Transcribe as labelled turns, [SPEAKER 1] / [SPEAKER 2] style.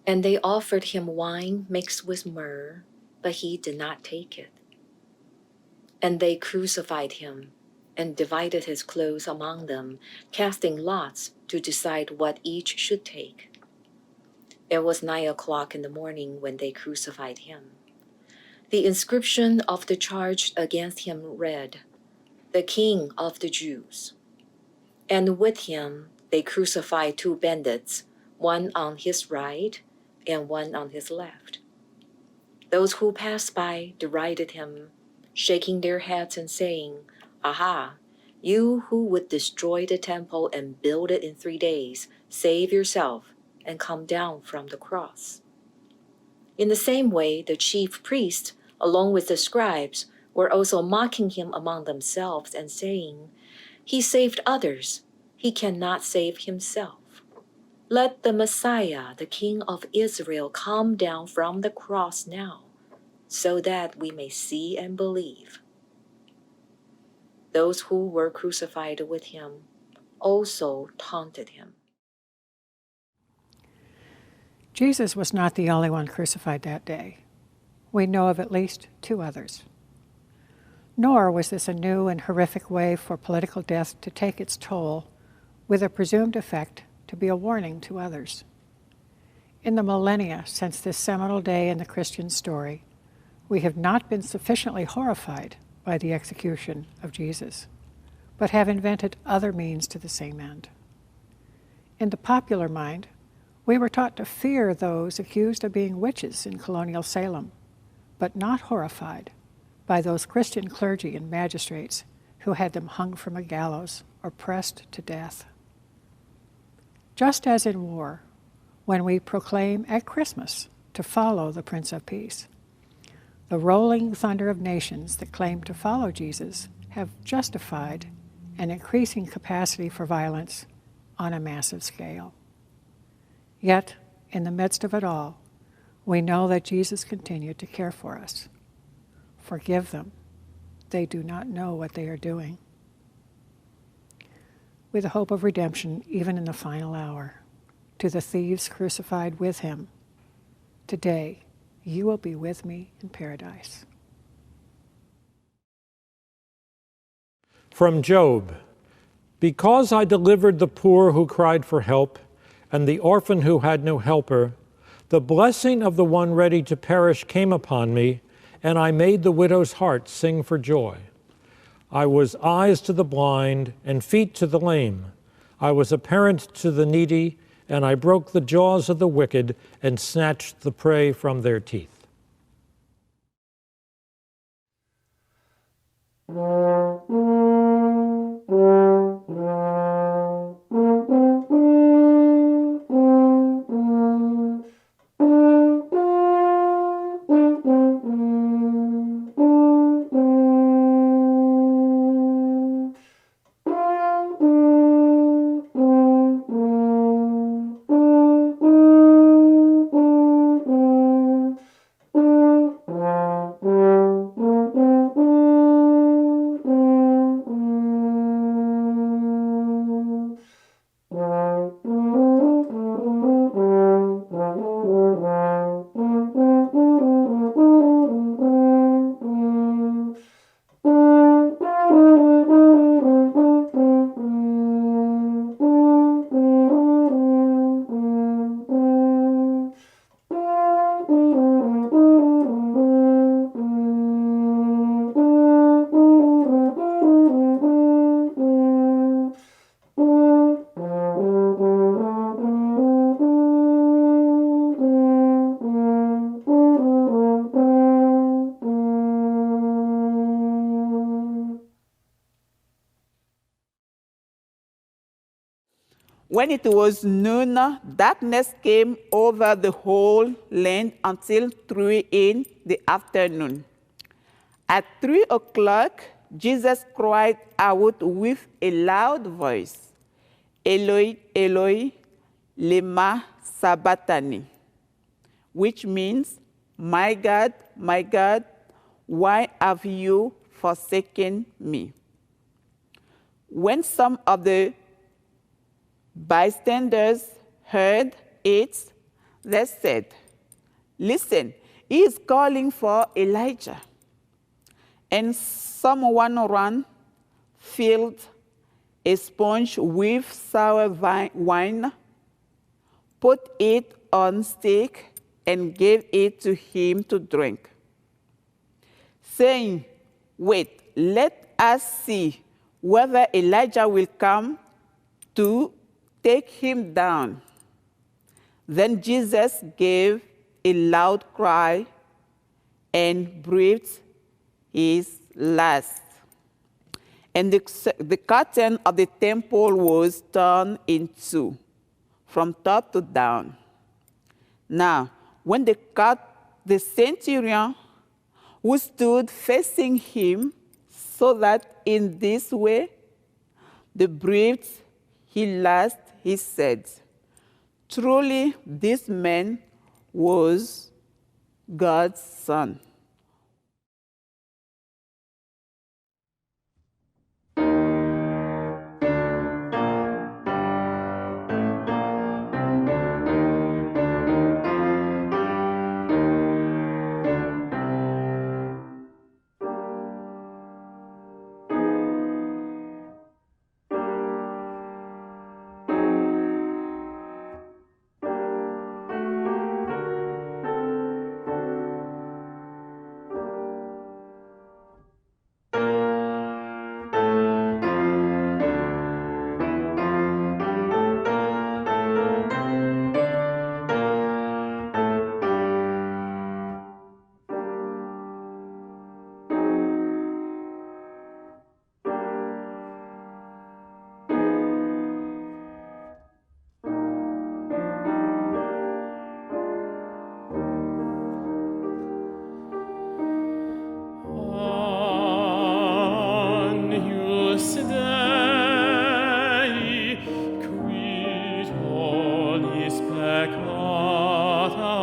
[SPEAKER 1] And they offered him wine mixed with myrrh, but he did not take it. And they crucified him and divided his clothes among them, casting lots to decide what each should take. It was 9 o'clock in the morning when they crucified him. The inscription of the charge against him read, "The King of the Jews." And with him they crucified 2 bandits, one on his right and one on his left. Those who passed by derided him, shaking their heads and saying, "Aha, you who would destroy the temple and build it in 3 days, save yourself and come down from the cross." In the same way, the chief priests, along with the scribes, were also mocking him among themselves and saying, "He saved others, he cannot save himself. Let the Messiah, the King of Israel, come down from the cross now, so that we may see and believe." Those who were crucified with him also taunted him.
[SPEAKER 2] Jesus was not the only one crucified that day. We know of at least 2 others. Nor was this a new and horrific way for political death to take its toll, with a presumed effect to be a warning to others. In the millennia since this seminal day in the Christian story, we have not been sufficiently horrified by the execution of Jesus, but have invented other means to the same end. In the popular mind, we were taught to fear those accused of being witches in colonial Salem, but not horrified by those Christian clergy and magistrates who had them hung from a gallows or pressed to death. Just as in war, when we proclaim at Christmas to follow the Prince of Peace, the rolling thunder of nations that claim to follow Jesus have justified an increasing capacity for violence on a massive scale. Yet, in the midst of it all, we know that Jesus continued to care for us. Forgive them. They do not know what they are doing. With the hope of redemption, even in the final hour, to the thieves crucified with him, today you will be with me in paradise.
[SPEAKER 3] From Job, because I delivered the poor who cried for help, and the orphan who had no helper, the blessing of the one ready to perish came upon me, and I made the widow's heart sing for joy. I was eyes to the blind and feet to the lame. I was a parent to the needy, and I broke the jaws of the wicked and snatched the prey from their teeth.
[SPEAKER 4] When it was noon, darkness came over the whole land until 3 in the afternoon. At 3 o'clock, Jesus cried out with a loud voice, "Eloi, Eloi, lema sabachthani," which means, my God, why have you forsaken me?" When some of the bystanders heard it, They said, "Listen, he is calling for Elijah." And someone ran, filled a sponge with sour wine, put it on a stick, and gave it to him to drink, saying, "Wait, let us see whether Elijah will come to take him down." Then Jesus gave a loud cry and breathed his last. And the curtain of the temple was torn in two, from top to down. Now, when they cut, the centurion who stood facing him saw that in this way the breathed he last, he said, "Truly, this man was God's son."
[SPEAKER 5] Agnus Dei, quid hodis peccata